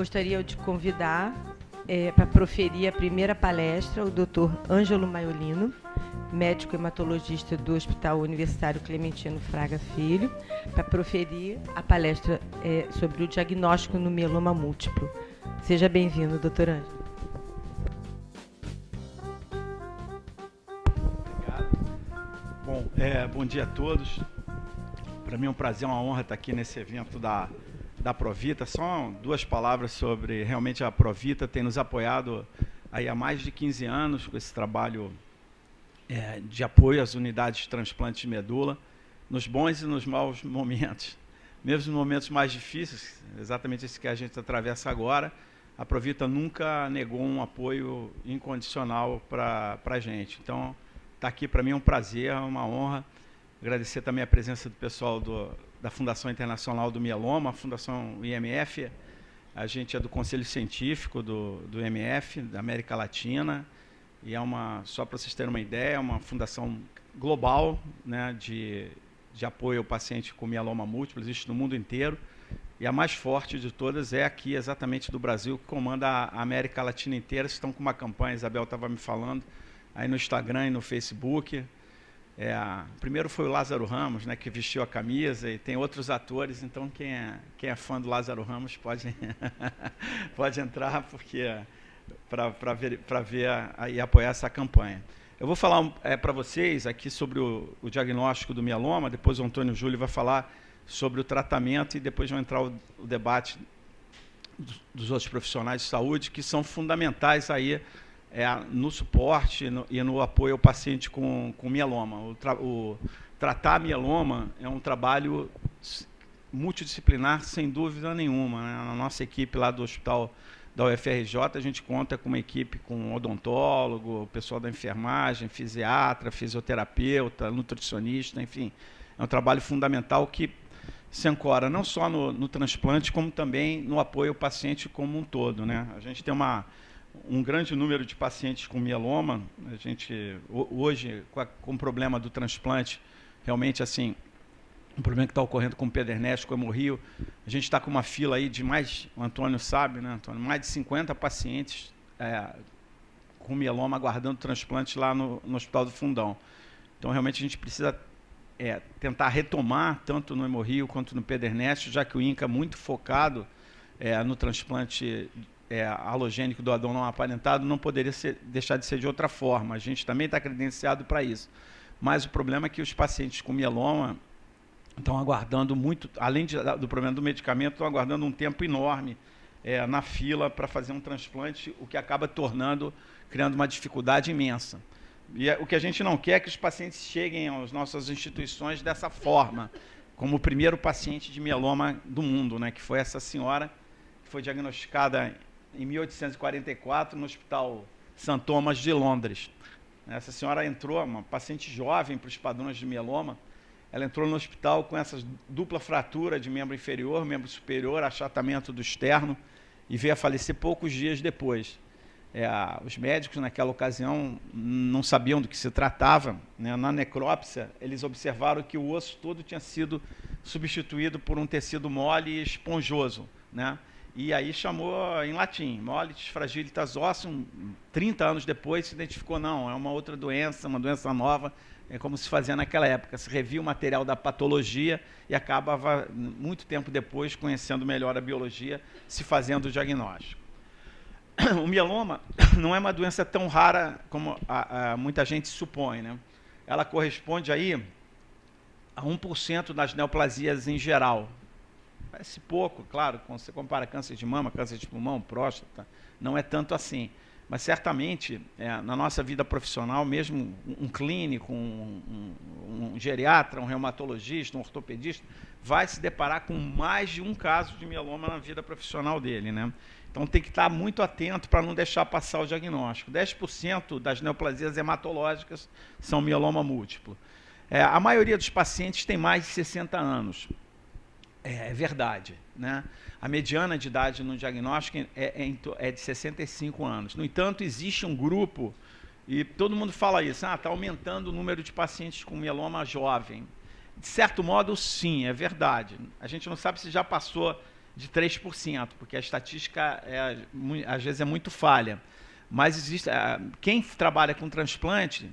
Gostaria de convidar para proferir a primeira palestra o Dr. Ângelo Maiolino, médico hematologista do Hospital Universitário Clementino Fraga Filho, para proferir a palestra sobre o diagnóstico no mieloma múltiplo. Seja bem-vindo, Dr. Ângelo. Obrigado. Bom, bom dia a todos. Para mim é um prazer, uma honra estar aqui nesse evento da Provita. Só duas palavras sobre, realmente a Provita tem nos apoiado aí há mais de 15 anos com esse trabalho de apoio às unidades de transplante de medula, nos bons e nos maus momentos. Mesmo nos momentos mais difíceis, exatamente esse que a gente atravessa agora, a Provita nunca negou um apoio incondicional para a gente. Então, estar aqui para mim é um prazer, é uma honra. Agradecer também a presença do pessoal da Fundação Internacional do Mieloma, a Fundação IMF. A gente é do Conselho Científico do IMF, da América Latina, e só para vocês terem uma ideia, é uma fundação global, né, de apoio ao paciente com mieloma múltiplo, existe no mundo inteiro, e a mais forte de todas é aqui, exatamente do Brasil, que comanda a América Latina inteira. Estão com uma campanha, a Isabel estava me falando, aí no Instagram e no Facebook. Primeiro foi o Lázaro Ramos, né, que vestiu a camisa, e tem outros atores, então quem é fã do Lázaro Ramos pode, pode entrar para ver e apoiar essa campanha. Eu vou falar para vocês aqui sobre o diagnóstico do mieloma, depois o Antônio Júlio vai falar sobre o tratamento e depois vai entrar o debate dos outros profissionais de saúde, que são fundamentais aí no suporte e no apoio ao paciente com mieloma. Tratar mieloma é um trabalho multidisciplinar, sem dúvida nenhuma, né? Na nossa equipe lá do hospital da UFRJ, a gente conta com uma equipe com odontólogo, pessoal da enfermagem, fisiatra, fisioterapeuta, nutricionista, enfim. É um trabalho fundamental que se ancora não só no transplante, como também no apoio ao paciente como um todo, né? A gente tem um grande número de pacientes com mieloma. A gente, hoje, com o problema do transplante, realmente, assim, um problema que está ocorrendo com o Pedernest, com o Hemorrio, a gente está com uma fila aí de o Antônio sabe, né, Antônio? Mais de 50 pacientes com mieloma aguardando transplante lá no Hospital do Fundão. Então, realmente, a gente precisa tentar retomar, tanto no Hemorrio quanto no Pedernest, já que o INCA é muito focado no transplante halogênico do doador não aparentado, não poderia deixar de ser de outra forma. A gente também está credenciado para isso. Mas o problema é que os pacientes com mieloma estão aguardando muito, além do problema do medicamento, estão aguardando um tempo enorme na fila para fazer um transplante, o que acaba criando uma dificuldade imensa. E o que a gente não quer é que os pacientes cheguem às nossas instituições dessa forma, como o primeiro paciente de mieloma do mundo, né, que foi essa senhora, que foi diagnosticada em 1844 no Hospital St. Thomas de Londres. Essa senhora entrou, uma paciente jovem para os padrões de mieloma, ela entrou no hospital com essa dupla fratura de membro inferior, membro superior, achatamento do externo, e veio a falecer poucos dias depois. Os médicos, naquela ocasião, não sabiam do que se tratava, né? Na necrópsia, eles observaram que o osso todo tinha sido substituído por um tecido mole e esponjoso, né? E aí chamou em latim, mollitus fragilitas ossum. 30 anos depois se identificou, não, é uma outra doença, uma doença nova, como se fazia naquela época. Se revia o material da patologia e acabava, muito tempo depois, conhecendo melhor a biologia, se fazendo o diagnóstico. O mieloma não é uma doença tão rara como muita gente supõe, né? Ela corresponde aí a 1% das neoplasias em geral. Parece pouco, claro, quando você compara câncer de mama, câncer de pulmão, próstata, não é tanto assim. Mas certamente, na nossa vida profissional, mesmo um clínico, um geriatra, um reumatologista, um ortopedista, vai se deparar com mais de um caso de mieloma na vida profissional dele, né? Então tem que estar muito atento para não deixar passar o diagnóstico. 10% das neoplasias hematológicas são mieloma múltiplo. A maioria dos pacientes tem mais de 60 anos. É verdade, né? A mediana de idade no diagnóstico é de 65 anos. No entanto, existe um grupo, e todo mundo fala isso, está aumentando o número de pacientes com mieloma jovem. De certo modo, sim, é verdade. A gente não sabe se já passou de 3%, porque a estatística, às vezes, é muito falha. Mas existe, quem trabalha com transplante,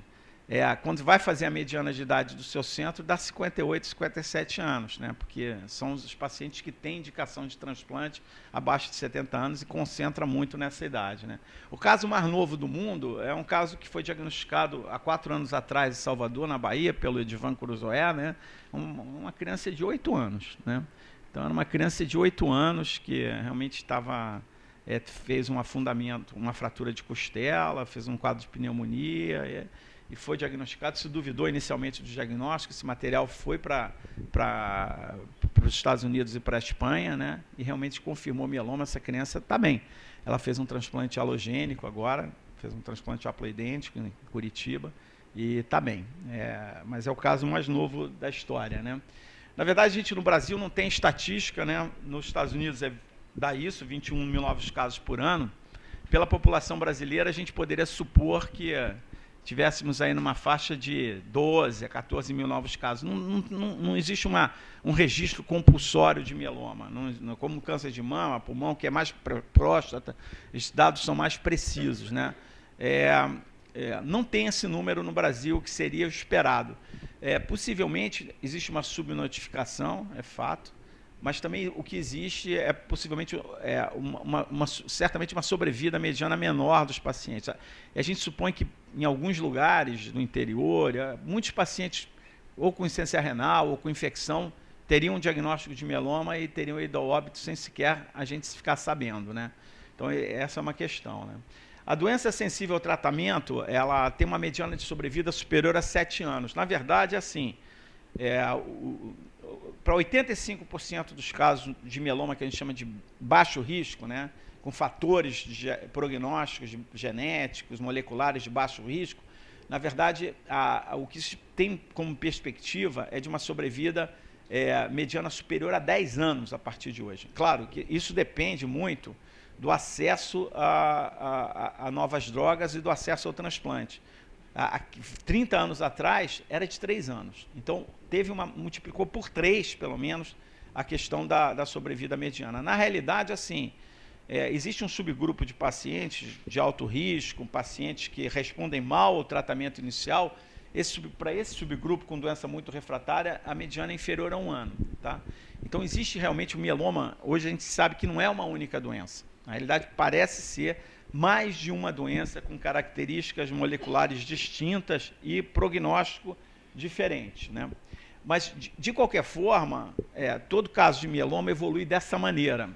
quando vai fazer a mediana de idade do seu centro, dá 58, 57 anos, né? Porque são os pacientes que têm indicação de transplante abaixo de 70 anos e concentra muito nessa idade, né? O caso mais novo do mundo é um caso que foi diagnosticado há 4 anos atrás em Salvador, na Bahia, pelo Edivan Cruzoé, né? Uma criança de 8 anos, né? Então, era uma criança de 8 anos que realmente fez um afundamento, uma fratura de costela, fez um quadro de pneumonia e foi diagnosticado. Se duvidou inicialmente do diagnóstico, esse material foi para os Estados Unidos e para a Espanha, né? E realmente confirmou mieloma. Essa criança está bem. Ela fez um transplante halogênico agora, fez um transplante haploidêntico em Curitiba e está bem. Mas é o caso mais novo da história, né? Na verdade, a gente no Brasil não tem estatística, né? Nos Estados Unidos dá isso, 21 mil novos casos por ano. Pela população brasileira, a gente poderia supor que tivéssemos aí numa faixa de 12 a 14 mil novos casos. Não existe um registro compulsório de mieloma. Como câncer de mama, pulmão, que é mais próstata, esses dados são mais precisos, né? Não tem esse número no Brasil, que seria o esperado. Possivelmente existe uma subnotificação, é fato, mas também o que existe é possivelmente certamente uma sobrevida mediana menor dos pacientes. E a gente supõe que em alguns lugares do interior, muitos pacientes ou com insuficiência renal ou com infecção teriam um diagnóstico de mieloma e teriam ido ao óbito sem sequer a gente ficar sabendo, né? Então, essa é uma questão, né? A doença sensível ao tratamento, ela tem uma mediana de sobrevida superior a 7 anos. Na verdade, assim, para 85% dos casos de mieloma que a gente chama de baixo risco, né, com fatores prognósticos genéticos, moleculares de baixo risco, na verdade, o que se tem como perspectiva é de uma sobrevida mediana superior a 10 anos a partir de hoje. Claro que isso depende muito do acesso a novas drogas e do acesso ao transplante. Há 30 anos atrás, era de 3 anos. Então, multiplicou por 3, pelo menos, a questão da sobrevida mediana. Na realidade, assim, existe um subgrupo de pacientes de alto risco, pacientes que respondem mal ao tratamento inicial. Para esse subgrupo com doença muito refratária, a mediana é inferior a 1 ano. Tá? Então, existe realmente o mieloma. Hoje a gente sabe que não é uma única doença. Na realidade, parece ser mais de uma doença com características moleculares distintas e prognóstico diferente, né? Mas, de qualquer forma, todo caso de mieloma evolui dessa maneira.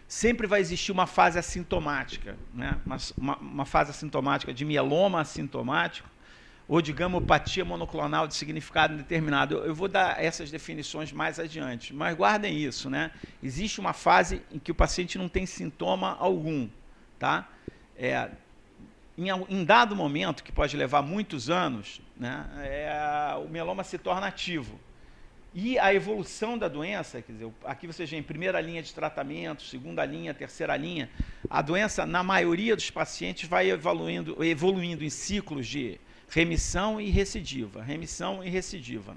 Sempre vai existir uma fase assintomática, né? Uma fase assintomática de mieloma assintomático ou de gamopatia monoclonal de significado indeterminado. Eu vou dar essas definições mais adiante, mas guardem isso, né? Existe uma fase em que o paciente não tem sintoma algum, tá? Em dado momento, que pode levar muitos anos, né, o mieloma se torna ativo. E a evolução da doença, quer dizer, aqui você já em primeira linha de tratamento, segunda linha, terceira linha, a doença, na maioria dos pacientes, vai evoluindo em ciclos de remissão e recidiva,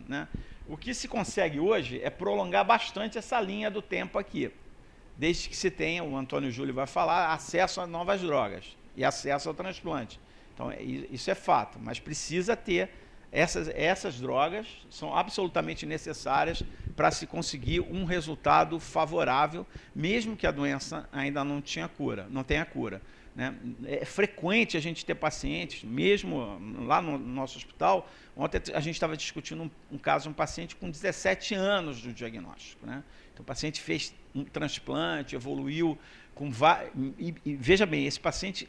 né? O que se consegue hoje é prolongar bastante essa linha do tempo aqui, desde que se tenha, o Antônio Júlio vai falar, acesso a novas drogas e acesso ao transplante. Então, isso é fato, mas precisa ter essas drogas, são absolutamente necessárias para se conseguir um resultado favorável, mesmo que a doença ainda não tenha cura, né? É frequente a gente ter pacientes, mesmo lá no nosso hospital. Ontem a gente estava discutindo um caso de um paciente com 17 anos do diagnóstico, né? Então o paciente fez um transplante, evoluiu e veja bem, esse paciente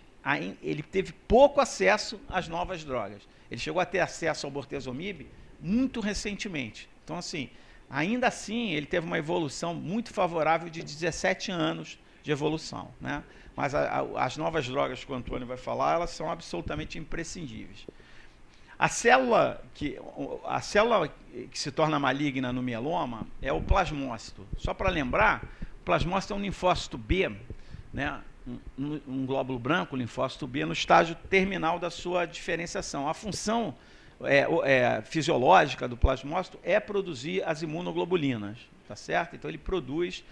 ele teve pouco acesso às novas drogas. Ele chegou a ter acesso ao bortezomib muito recentemente. Então, assim, ainda assim, ele teve uma evolução muito favorável de 17 anos de evolução, né? Mas as novas drogas que o Antônio vai falar, elas são absolutamente imprescindíveis. A célula que se torna maligna no mieloma é o plasmócito. Só para lembrar, o plasmócito é um linfócito B, né? Um glóbulo branco, linfócito B, no estágio terminal da sua diferenciação. A função fisiológica do plasmócito é produzir as imunoglobulinas, tá certo? Então ele produz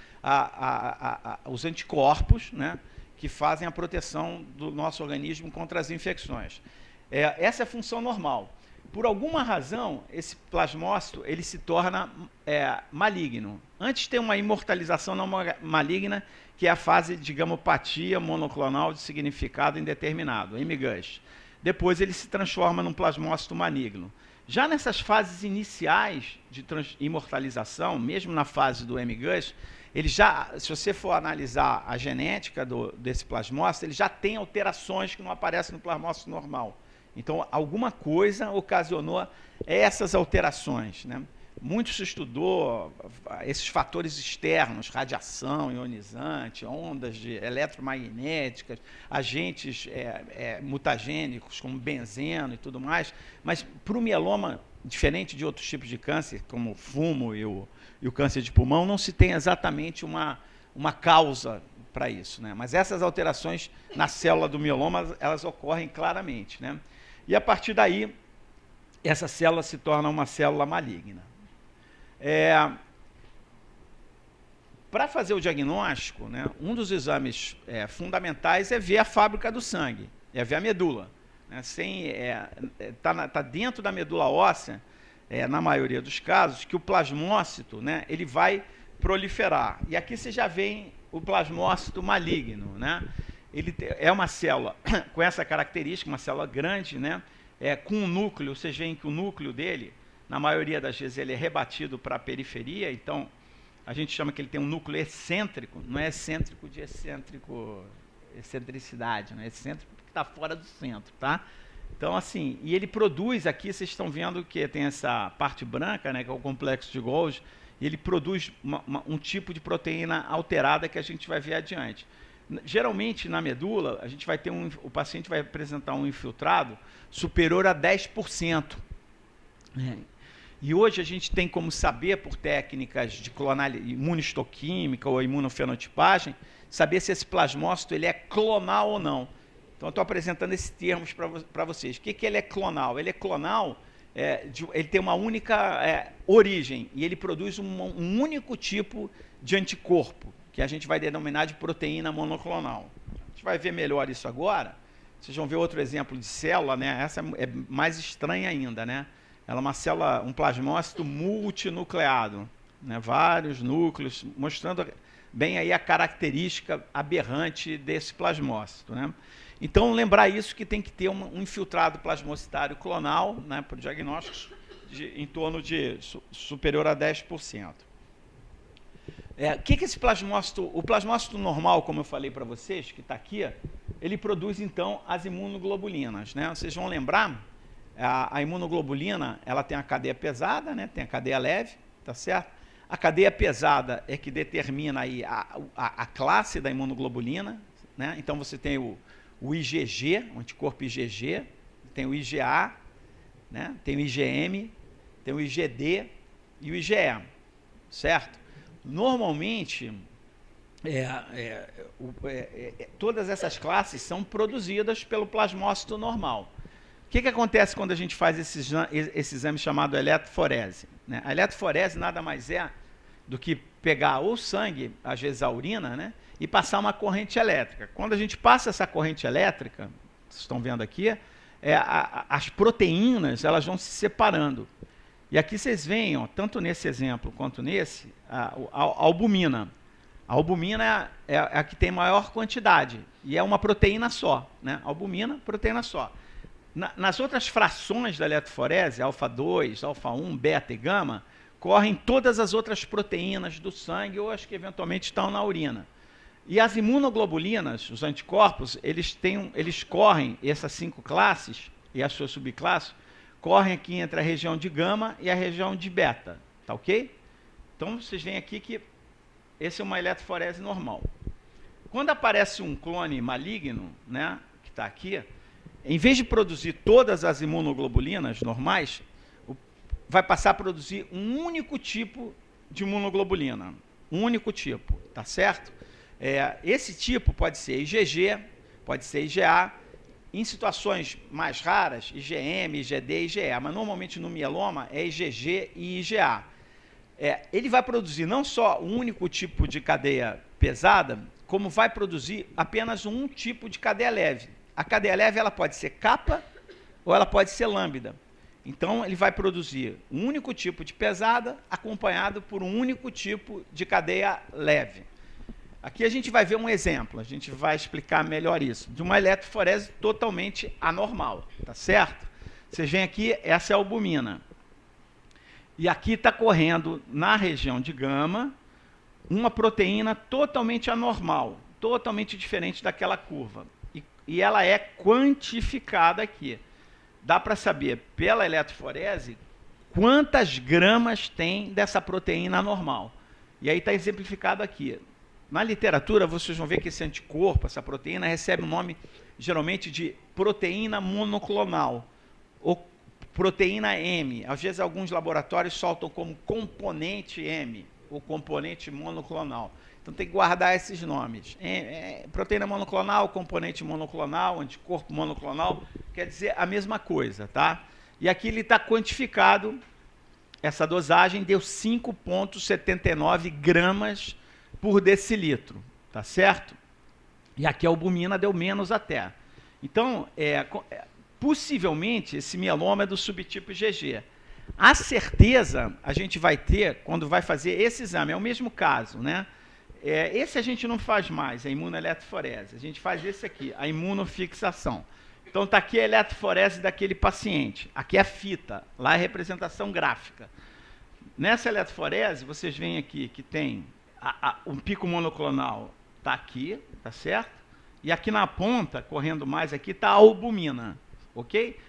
os anticorpos, né, que fazem a proteção do nosso organismo contra as infecções. Essa é a função normal. Por alguma razão, esse plasmócito ele se torna maligno. Antes tem uma imortalização não maligna, que é a fase de gamopatia monoclonal de significado indeterminado, MGUS. Depois ele se transforma num plasmócito maligno. Já nessas fases iniciais de imortalização, mesmo na fase do MGUS, ele já, se você for analisar a genética desse plasmócito, ele já tem alterações que não aparecem no plasmócito normal. Então, alguma coisa ocasionou essas alterações, né? Muito se estudou esses fatores externos, radiação ionizante, ondas eletromagnéticas, agentes mutagênicos, como benzeno e tudo mais, mas para o mieloma, diferente de outros tipos de câncer, como o fumo e o câncer de pulmão, não se tem exatamente uma causa para isso, né? Mas essas alterações na célula do mieloma, elas ocorrem claramente, né? E a partir daí, essa célula se torna uma célula maligna. Para fazer o diagnóstico, né, um dos exames fundamentais é ver a fábrica do sangue, é ver a medula. Né, tá dentro da medula óssea, na maioria dos casos, que o plasmócito, né, ele vai proliferar. E aqui você já vê o plasmócito maligno, né? Ele é uma célula com essa característica, uma célula grande, né? Com um núcleo, vocês veem que o núcleo dele, na maioria das vezes, ele é rebatido para a periferia, então a gente chama que ele tem um núcleo excêntrico, não é excêntrico de excentricidade, não é excêntrico porque está fora do centro, tá? Então, assim, e ele produz aqui, vocês estão vendo que tem essa parte branca, né, que é o complexo de Golgi, e ele produz um tipo de proteína alterada que a gente vai ver adiante. Geralmente, na medula, a gente vai ter o paciente vai apresentar um infiltrado superior a 10%. E hoje a gente tem como saber, por técnicas de imunistoquímica ou imunofenotipagem, saber se esse plasmócito ele é clonal ou não. Então, eu estou apresentando esses termos para vocês. O que ele é clonal? Ele é clonal, ele tem uma única origem e ele produz um único tipo de anticorpo, que a gente vai denominar de proteína monoclonal. A gente vai ver melhor isso agora. Vocês vão ver outro exemplo de célula, né? Essa é mais estranha ainda, né? Ela é uma célula, um plasmócito multinucleado, né? Vários núcleos, mostrando bem aí a característica aberrante desse plasmócito, né? Então, lembrar isso que tem que ter um infiltrado plasmocitário clonal, né, para diagnósticos em torno de superior a 10%. O que esse plasmócito... O plasmócito normal, como eu falei para vocês, que está aqui, ele produz, então, as imunoglobulinas, né? Vocês vão lembrar, a imunoglobulina, ela tem a cadeia pesada, né? Tem a cadeia leve, tá certo? A cadeia pesada é que determina aí a classe da imunoglobulina, né? Então, você tem o IgG, o anticorpo IgG, tem o IgA, né? Tem o IgM, tem o IgD e o IgE, certo? Normalmente, todas essas classes são produzidas pelo plasmócito normal. O que acontece quando a gente faz esse exame chamado eletroforese? Né? A eletroforese nada mais é do que pegar o sangue, às vezes a urina, né, e passar uma corrente elétrica. Quando a gente passa essa corrente elétrica, vocês estão vendo aqui, as proteínas elas vão se separando. E aqui vocês veem, ó, tanto nesse exemplo quanto nesse, a albumina. A albumina é a que tem maior quantidade, e é uma proteína só. Né? Albumina, proteína só. Nas outras frações da eletroforese, alfa 2, alfa 1, beta e gama, correm todas as outras proteínas do sangue ou as que eventualmente estão na urina. E as imunoglobulinas, os anticorpos, eles correm, essas 5 classes e as suas subclasses, correm aqui entre a região de gama e a região de beta, tá ok? Então, vocês veem aqui que esse é uma eletroforese normal. Quando aparece um clone maligno, né, que está aqui, em vez de produzir todas as imunoglobulinas normais, vai passar a produzir um único tipo de imunoglobulina. Um único tipo, tá certo? Esse tipo pode ser IgG, pode ser IgA, Em situações mais raras, IgM, IgD e IgE, mas normalmente no mieloma é IgG e IgA. Ele vai produzir não só um único tipo de cadeia pesada, como vai produzir apenas um tipo de cadeia leve. A cadeia leve ela pode ser capa ou ela pode ser lambda. Então, ele vai produzir um único tipo de pesada acompanhado por um único tipo de cadeia leve. Aqui a gente vai ver um exemplo, a gente vai explicar melhor isso, de uma eletroforese totalmente anormal, tá certo? Vocês veem aqui, essa é a albumina. E aqui está correndo, na região de gama, uma proteína totalmente anormal, totalmente diferente daquela curva. E ela é quantificada aqui. Dá para saber, pela eletroforese, quantas gramas tem dessa proteína anormal. E aí está exemplificado aqui. Na literatura, vocês vão ver que esse anticorpo, essa proteína, recebe o nome, geralmente, de proteína monoclonal, ou proteína M. Às vezes, alguns laboratórios soltam como componente M, ou componente monoclonal. Então, tem que guardar esses nomes. Proteína monoclonal, componente monoclonal, anticorpo monoclonal, quer dizer a mesma coisa, tá? E aqui ele está quantificado, essa dosagem deu 5,79 gramas por decilitro, tá certo? E aqui a albumina deu menos até. Então, possivelmente, esse mieloma é do subtipo IgG. A certeza a gente vai ter quando vai fazer esse exame, é o mesmo caso, né? Esse a gente não faz mais, a imunoeletroforese. A gente faz esse aqui, a imunofixação. Então, está aqui a eletroforese daquele paciente. Aqui é a fita, lá é a representação gráfica. Nessa eletroforese, vocês veem aqui que tem um pico monoclonal, está aqui, tá certo? E aqui na ponta, correndo mais aqui, está a albumina, ok?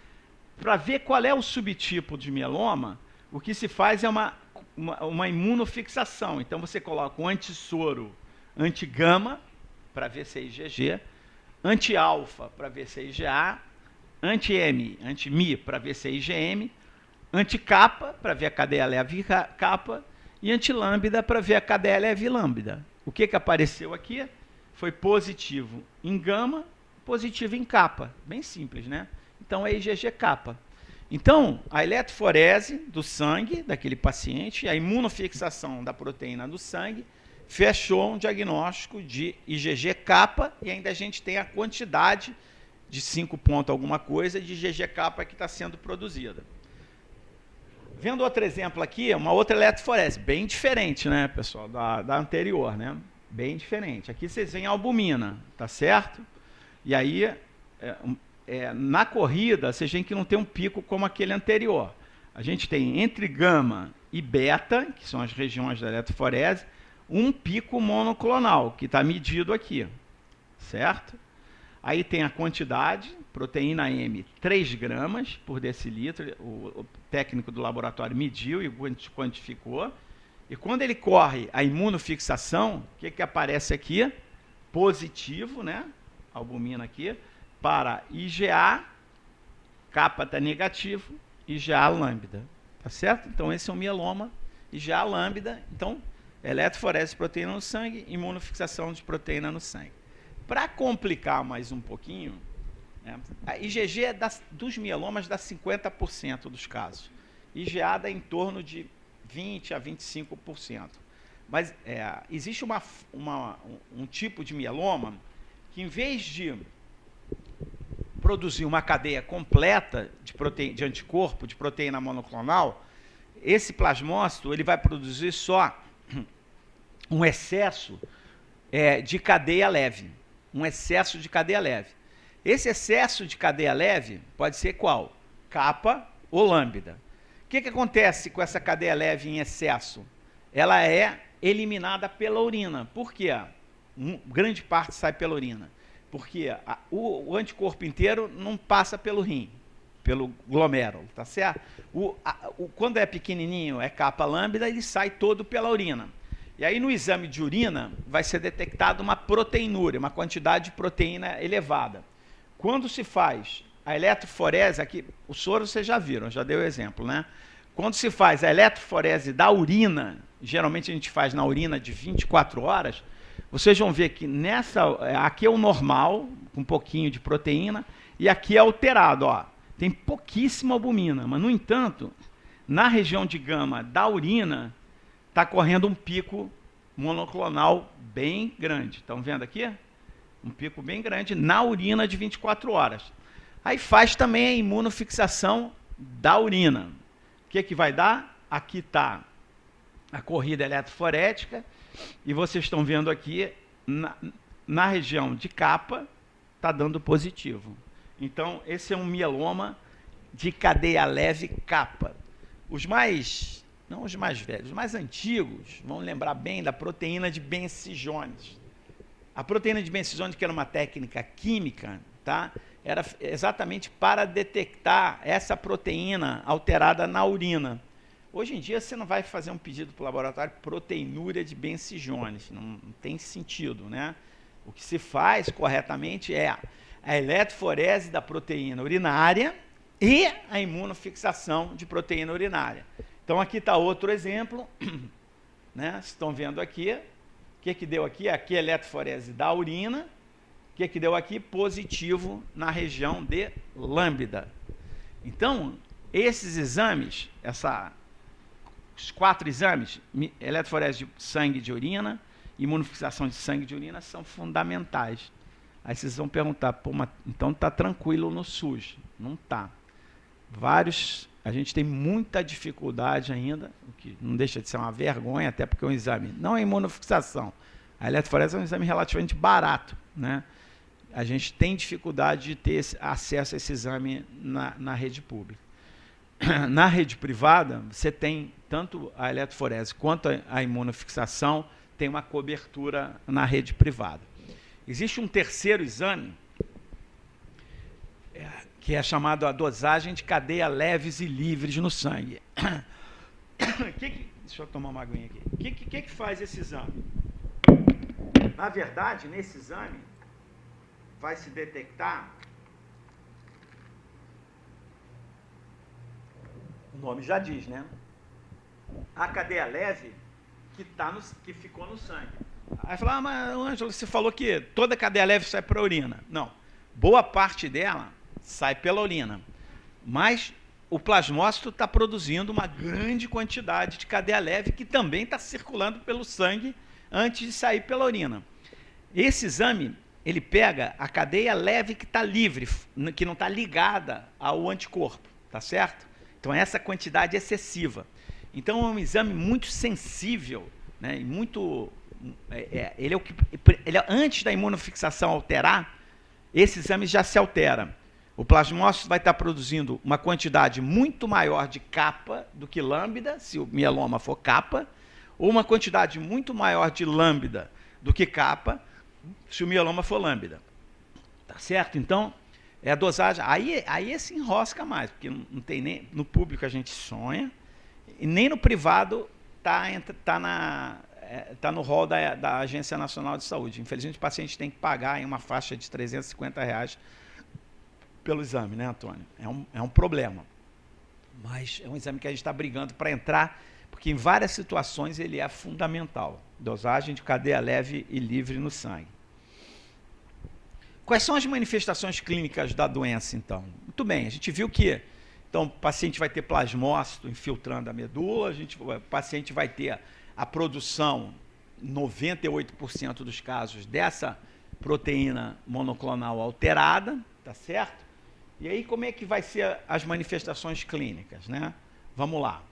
Para ver qual é o subtipo de mieloma, o que se faz é uma imunofixação. Então, você coloca um antissoro anti-gama, para ver se é IgG, anti-alfa, para ver se é IgA, anti-M, anti-Mi, para ver se é IgM, anti-capa, para ver a cadeia leve capa, e anti-lambda, para ver a cadeia leve lambda. O que apareceu aqui? Foi positivo em gama, positivo em capa. Bem simples, né? Então, é IgG capa. Então, a eletroforese do sangue daquele paciente, a imunofixação da proteína do sangue, fechou um diagnóstico de IgG capa e ainda a gente tem a quantidade de 5 ponto alguma coisa de IgG capa que está sendo produzida. Vendo outro exemplo aqui, uma outra eletroforese, bem diferente, né, pessoal, da anterior, né? Bem diferente. Aqui vocês veem a albumina, tá certo? E aí, na corrida, vocês veem que não tem um pico como aquele anterior. A gente tem entre gama e beta, que são as regiões da eletroforese, um pico monoclonal, que está medido aqui, certo? Aí tem a quantidade, proteína M, 3 gramas por decilitro, o técnico do laboratório mediu e quantificou. E quando ele corre a imunofixação, o que aparece aqui? Positivo, né? Albumina aqui, para IgA, capa está negativo, IgA lambda, tá certo? Então, esse é um mieloma, IgA lambda. Então, eletroforese de proteína no sangue, imunofixação de proteína no sangue. Para complicar mais um pouquinho, né, a IgG dos mielomas dá 50% dos casos. IgA dá em torno de 20% a 25%. Mas existe um tipo de mieloma que, em vez de produzir uma cadeia completa de anticorpo, de proteína monoclonal, esse plasmócito ele vai produzir só um excesso de cadeia leve. Um excesso de cadeia leve. Esse excesso de cadeia leve pode ser qual? Capa ou lambda. O que acontece com essa cadeia leve em excesso? Ela é eliminada pela urina. Por quê? Grande parte sai pela urina. Porque o anticorpo inteiro não passa pelo rim, pelo glomérulo, tá certo? Quando é pequenininho, é capa lambda, ele sai todo pela urina. E aí, no exame de urina, vai ser detectada uma proteinúria, uma quantidade de proteína elevada. Quando se faz a eletroforese, aqui, o soro vocês já viram, já dei o exemplo, né? Quando se faz a eletroforese da urina, geralmente a gente faz na urina de 24 horas, vocês vão ver que aqui é o normal, com um pouquinho de proteína, e aqui é alterado, ó. Tem pouquíssima albumina, mas, no entanto, na região de gama da urina, está correndo um pico monoclonal bem grande. Estão vendo aqui? Um pico bem grande na urina de 24 horas. Aí faz também a imunofixação da urina. O que vai dar? Aqui está a corrida eletroforética, e vocês estão vendo aqui, na região de capa, está dando positivo. Então, esse é um mieloma de cadeia leve capa. Não os mais velhos, os mais antigos vão lembrar bem da proteína de Bency Jones. A proteína de Bency Jones, que era uma técnica química, tá? Era exatamente para detectar essa proteína alterada na urina. Hoje em dia, você não vai fazer um pedido para o laboratório proteinúria de Bency Jones, não tem sentido, né? O que se faz corretamente é a eletroforese da proteína urinária e a imunofixação de proteína urinária. Então, aqui está outro exemplo, né? Vocês estão vendo aqui. O que deu aqui? Aqui é a eletroforese da urina. O que deu aqui? Positivo na região de lambda. Então, esses exames, os 4 exames, eletroforese de sangue e de urina, imunofixação de sangue e de urina, são fundamentais. Aí vocês vão perguntar, pô, mas então está tranquilo no SUS? Não está. A gente tem muita dificuldade ainda, o que não deixa de ser uma vergonha, até porque é um exame, não é imunofixação. A eletroforese é um exame relativamente barato, né? A gente tem dificuldade de ter acesso a esse exame na rede pública. Na rede privada, você tem tanto a eletroforese quanto a imunofixação, tem uma cobertura na rede privada. Existe um terceiro exame, que é chamado a dosagem de cadeia leves e livres no sangue. Deixa eu tomar uma aguinha aqui. O que faz esse exame? Na verdade, nesse exame, vai se detectar, o nome já diz, né? A cadeia leve que ficou no sangue. Aí fala, mas Ângelo, você falou que toda cadeia leve sai para a urina. Não, boa parte dela sai pela urina, mas o plasmócito está produzindo uma grande quantidade de cadeia leve que também está circulando pelo sangue antes de sair pela urina. Esse exame, ele pega a cadeia leve que está livre, que não está ligada ao anticorpo, tá certo? Então, essa quantidade excessiva. Então, é um exame muito sensível, né? E muito... antes da imunofixação alterar, esse exame já se altera. O plasmócito vai estar produzindo uma quantidade muito maior de capa do que lambda, se o mieloma for capa, ou uma quantidade muito maior de lambda do que capa, se o mieloma for lambda. Tá certo? Então, a dosagem... Aí se enrosca mais, porque não tem nem... No público a gente sonha, e nem no privado está no rol da Agência Nacional de Saúde. Infelizmente, o paciente tem que pagar em uma faixa de R$350 pelo exame, né, Antônio? É um problema. Mas é um exame que a gente está brigando para entrar, porque em várias situações ele é fundamental. Dosagem de cadeia leve e livre no sangue. Quais são as manifestações clínicas da doença, então? Muito bem, a gente viu que então, o paciente vai ter plasmócito infiltrando a medula, o paciente vai ter a produção, 98% dos casos, dessa proteína monoclonal alterada, tá certo? E aí, como é que vai ser as manifestações clínicas, né? Vamos lá.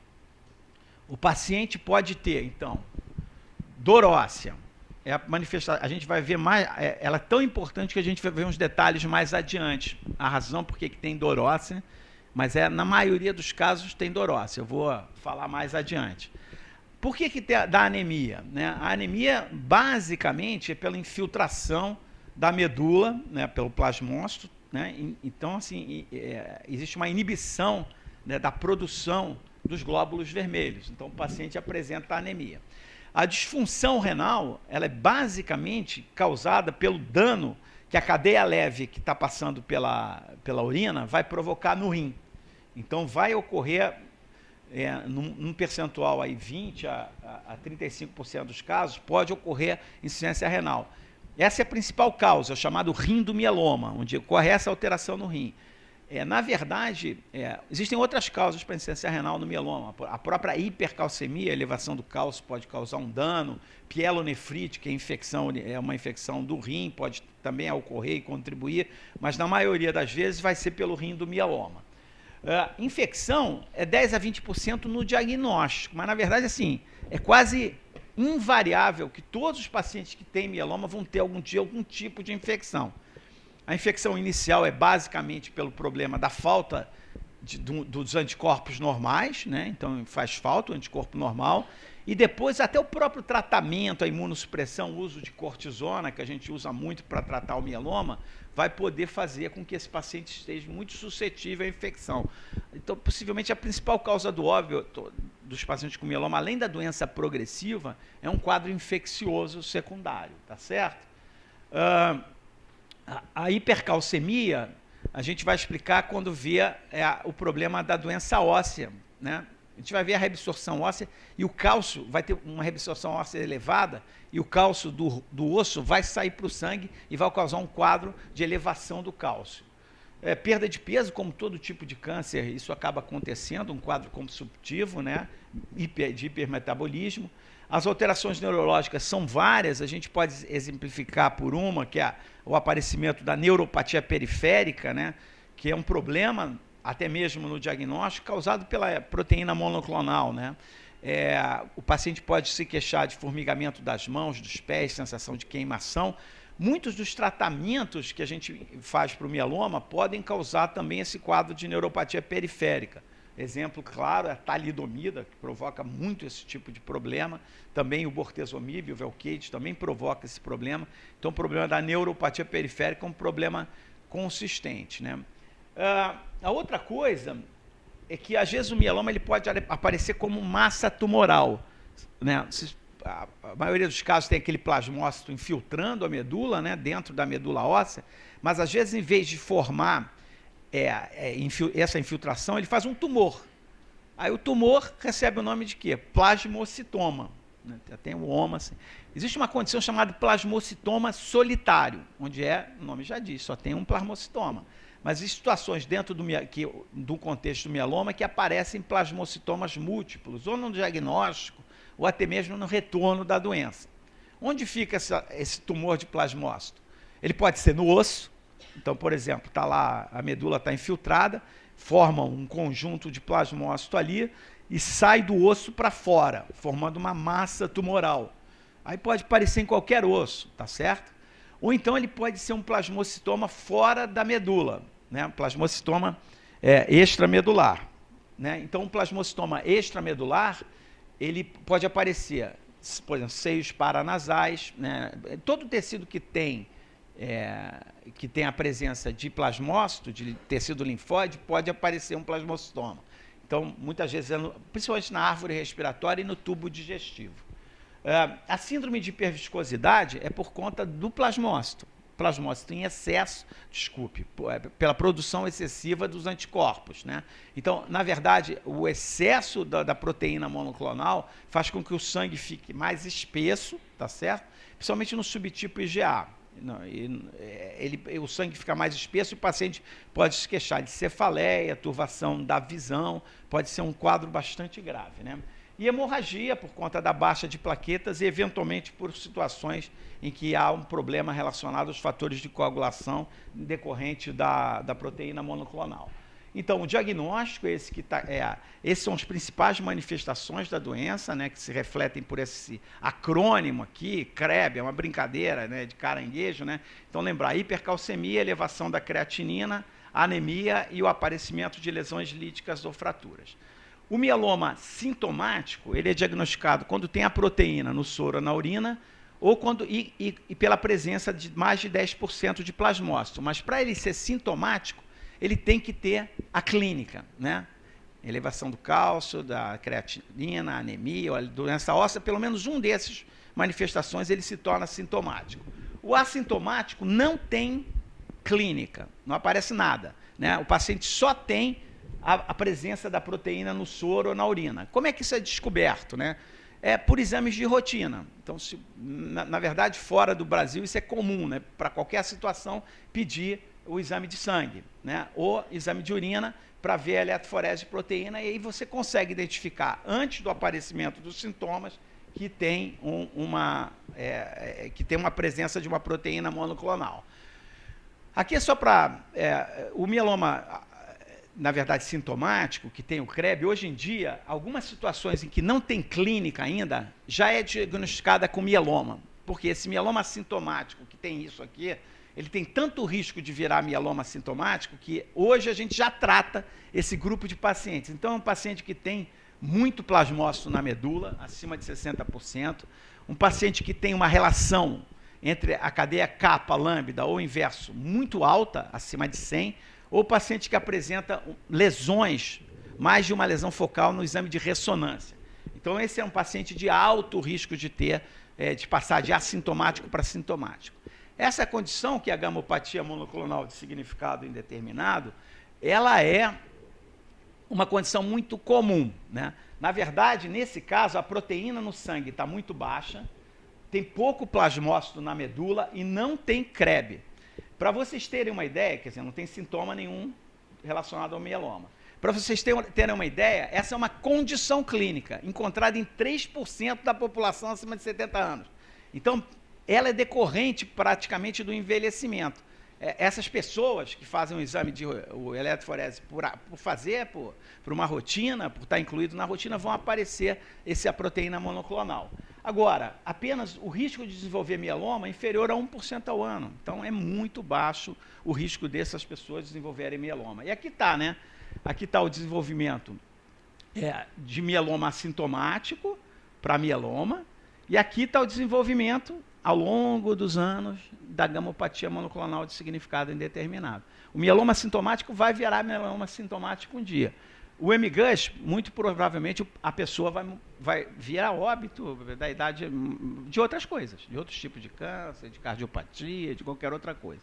O paciente pode ter, então, dor óssea. A gente vai ver mais, ela é tão importante que a gente vai ver uns detalhes mais adiante. A razão por que tem dor óssea, mas na maioria dos casos tem dor óssea. Eu vou falar mais adiante. Por que dá anemia, né? A anemia, basicamente, é pela infiltração da medula, né, pelo plasmócito, né? Então, assim, existe uma inibição, né, da produção dos glóbulos vermelhos. Então, o paciente apresenta anemia. A disfunção renal, ela é basicamente causada pelo dano que a cadeia leve que está passando pela urina vai provocar no rim. Então, vai ocorrer, num percentual aí 20% a 35% dos casos, pode ocorrer insuficiência renal. Essa é a principal causa, chamado rim do mieloma, onde ocorre essa alteração no rim. Na verdade, existem outras causas para insuficiência renal no mieloma. A própria hipercalcemia, a elevação do cálcio, pode causar um dano. Pielonefrite, que é uma infecção do rim, pode também ocorrer e contribuir, mas na maioria das vezes vai ser pelo rim do mieloma. Infecção é 10 a 20% no diagnóstico, mas na verdade assim, é quase invariável que todos os pacientes que têm mieloma vão ter algum tipo de infecção. A infecção inicial é basicamente pelo problema da falta dos anticorpos normais, né? Então faz falta o anticorpo normal, e depois até o próprio tratamento, a imunossupressão, o uso de cortisona, que a gente usa muito para tratar o mieloma, vai poder fazer com que esse paciente esteja muito suscetível à infecção. Então, possivelmente, a principal causa do óbito dos pacientes com mieloma, além da doença progressiva, é um quadro infeccioso secundário, tá certo? A hipercalcemia, a gente vai explicar quando vê o problema da doença óssea, né? A gente vai ver a reabsorção óssea e o cálcio vai ter uma reabsorção óssea elevada e o cálcio do osso vai sair para o sangue e vai causar um quadro de elevação do cálcio. Perda de peso, como todo tipo de câncer, isso acaba acontecendo, um quadro consumptivo, né? De hipermetabolismo. As alterações neurológicas são várias, a gente pode exemplificar por uma, que é o aparecimento da neuropatia periférica, né? Que é um problema, até mesmo no diagnóstico, causado pela proteína monoclonal, né? O paciente pode se queixar de formigamento das mãos, dos pés, sensação de queimação. Muitos dos tratamentos que a gente faz para o mieloma podem causar também esse quadro de neuropatia periférica. Exemplo claro é a talidomida, que provoca muito esse tipo de problema. Também o bortezomib, o Velcade, também provoca esse problema. Então, o problema da neuropatia periférica é um problema consistente, né? A outra coisa é que, às vezes, o mieloma ele pode aparecer como massa tumoral, né? A maioria dos casos tem aquele plasmócito infiltrando a medula, né, dentro da medula óssea, mas, às vezes, em vez de formar essa infiltração, ele faz um tumor. Aí o tumor recebe o nome de quê? Plasmocitoma. Né? Tem o oma. Assim. Existe uma condição chamada plasmocitoma solitário, onde o nome já diz, só tem um plasmocitoma. Mas existem situações dentro do contexto do mieloma que aparecem plasmocitomas múltiplos, ou no diagnóstico, ou até mesmo no retorno da doença. Onde fica esse tumor de plasmócito? Ele pode ser no osso. Então, por exemplo, está lá, a medula está infiltrada, forma um conjunto de plasmócito ali e sai do osso para fora, formando uma massa tumoral. Aí pode aparecer em qualquer osso, tá certo? Ou então ele pode ser um plasmocitoma fora da medula, né? Plasmocitoma extramedular. Né? Então, um plasmocitoma extramedular, ele pode aparecer, por exemplo, seios paranasais, né? Todo tecido que tem a presença de plasmócito, de tecido linfóide, pode aparecer um plasmocitoma. Então, muitas vezes, principalmente na árvore respiratória e no tubo digestivo. A síndrome de hiperviscosidade é por conta do plasmócito. Plasmócito em excesso, pela produção excessiva dos anticorpos. Né? Então, na verdade, o excesso da proteína monoclonal faz com que o sangue fique mais espesso, tá certo? Principalmente no subtipo IgA. O sangue fica mais espesso e o paciente pode se queixar de cefaleia, turvação da visão, pode ser um quadro bastante grave, né? E hemorragia por conta da baixa de plaquetas e, eventualmente, por situações em que há um problema relacionado aos fatores de coagulação decorrente da proteína monoclonal. Então, o diagnóstico é esse que esses são as principais manifestações da doença, né, que se refletem por esse acrônimo aqui, CREB, é uma brincadeira, né, de caranguejo, né? Então, lembrar, hipercalcemia, elevação da creatinina, anemia e o aparecimento de lesões líticas ou fraturas. O mieloma sintomático, ele é diagnosticado quando tem a proteína no soro ou na urina, ou e pela presença de mais de 10% de plasmócito. Mas para ele ser sintomático, ele tem que ter a clínica, né? Elevação do cálcio, da creatinina, anemia, a doença óssea, pelo menos um desses manifestações ele se torna sintomático. O assintomático não tem clínica, não aparece nada, né? O paciente só tem a presença da proteína no soro ou na urina. Como é que isso é descoberto, né? por exames de rotina. Então, na verdade, fora do Brasil, isso é comum, né? Para qualquer situação, pedir o exame de sangue, né? Ou exame de urina para ver a eletroforese de proteína, e aí você consegue identificar, antes do aparecimento dos sintomas, que tem uma presença de uma proteína monoclonal. Aqui é só para... o mieloma, na verdade, sintomático, que tem o CREB, hoje em dia, algumas situações em que não tem clínica ainda, já é diagnosticada com mieloma. Porque esse mieloma sintomático, que tem isso aqui, ele tem tanto risco de virar mieloma sintomático, que hoje a gente já trata esse grupo de pacientes. Então, é um paciente que tem muito plasmócito na medula, acima de 60%, um paciente que tem uma relação entre a cadeia kappa, lambda ou inverso muito alta, acima de 100, ou paciente que apresenta lesões, mais de uma lesão focal no exame de ressonância. Então, esse é um paciente de alto risco de de passar de assintomático para sintomático. Essa condição, que é a gamopatia monoclonal de significado indeterminado, ela é uma condição muito comum, né? Na verdade, nesse caso, a proteína no sangue está muito baixa, tem pouco plasmócito na medula e não tem CREB. Para vocês terem uma ideia, quer dizer, não tem sintoma nenhum relacionado ao mieloma. Para vocês terem uma ideia, essa é uma condição clínica, encontrada em 3% da população acima de 70 anos. Então, ela é decorrente praticamente do envelhecimento. Essas pessoas que fazem o exame de eletroforese por uma rotina, por estar incluído na rotina, vão aparecer a proteína monoclonal. Agora, apenas o risco de desenvolver mieloma é inferior a 1% ao ano. Então, é muito baixo o risco dessas pessoas desenvolverem mieloma. E aqui está, né? Aqui está o desenvolvimento de mieloma assintomático para mieloma, e aqui está o desenvolvimento ao longo dos anos da gamopatia monoclonal de significado indeterminado. O mieloma sintomático vai virar mieloma sintomático um dia. O MGUS, muito provavelmente, a pessoa vai vir a óbito da idade de outras coisas, de outros tipos de câncer, de cardiopatia, de qualquer outra coisa.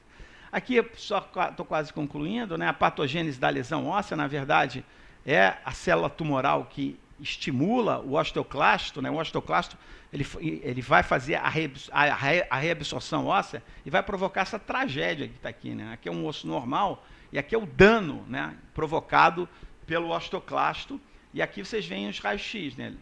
Aqui, só estou quase concluindo, né? A patogênese da lesão óssea, na verdade, é a célula tumoral que estimula o osteoclasto, né? O osteoclasto ele vai fazer a reabsorção óssea e vai provocar essa tragédia que está aqui, né? Aqui é um osso normal e aqui é o dano, né, provocado pelo osteoclasto, e aqui vocês veem os raios-x, né?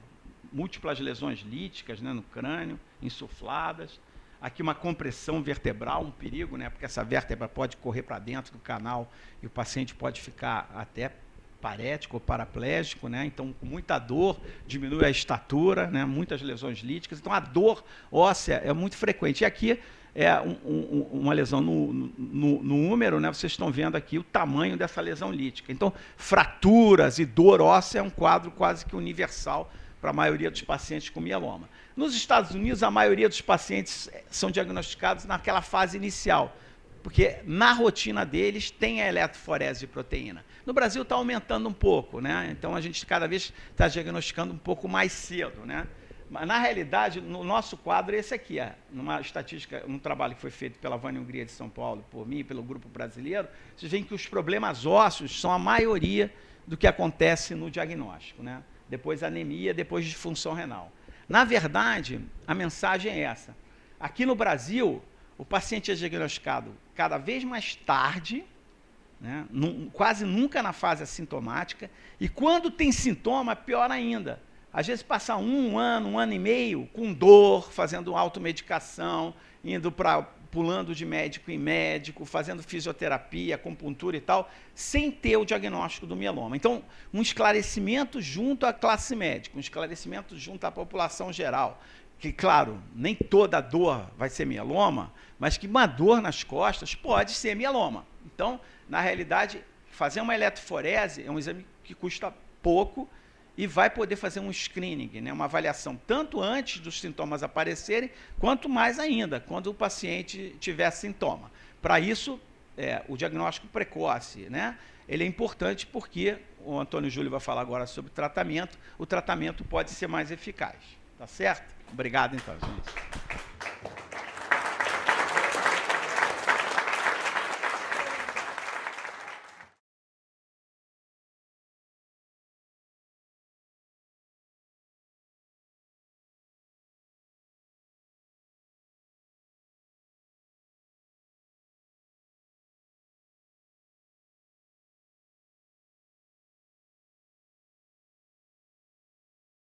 Múltiplas lesões líticas, né, no crânio, insufladas. Aqui uma compressão vertebral, um perigo, né, porque essa vértebra pode correr para dentro do canal e o paciente pode ficar até parético ou paraplégico, né? Então, com muita dor, diminui a estatura, né? Muitas lesões líticas. Então, a dor óssea é muito frequente. E aqui é uma lesão no húmero, né? Vocês estão vendo aqui o tamanho dessa lesão lítica. Então, fraturas e dor óssea é um quadro quase que universal para a maioria dos pacientes com mieloma. Nos Estados Unidos, a maioria dos pacientes são diagnosticados naquela fase inicial, porque na rotina deles tem a eletroforese de proteína. No Brasil está aumentando um pouco, né? Então a gente cada vez está diagnosticando um pouco mais cedo, né? Mas na realidade, no nosso quadro, esse aqui numa estatística, um trabalho que foi feito pela Vânia Hungria de São Paulo, por mim e pelo grupo brasileiro, vocês veem que os problemas ósseos são a maioria do que acontece no diagnóstico, né? Depois anemia, depois disfunção renal. Na verdade, a mensagem é essa. Aqui no Brasil, o paciente é diagnosticado cada vez mais tarde, né, quase nunca na fase assintomática, e quando tem sintoma, pior ainda. Às vezes passa um ano e meio, com dor, fazendo automedicação, pulando de médico em médico, fazendo fisioterapia, acupuntura e tal, sem ter o diagnóstico do mieloma. Então, um esclarecimento junto à classe médica, um esclarecimento junto à população geral, que, claro, nem toda dor vai ser mieloma, mas que uma dor nas costas pode ser mieloma. Então, na realidade, fazer uma eletroforese é um exame que custa pouco e vai poder fazer um screening, né, uma avaliação tanto antes dos sintomas aparecerem, quanto mais ainda, quando o paciente tiver sintoma. Para isso, o diagnóstico precoce, né, ele é importante porque, o Antônio Júlio vai falar agora sobre o tratamento pode ser mais eficaz. Tá certo? Obrigado, então, gente.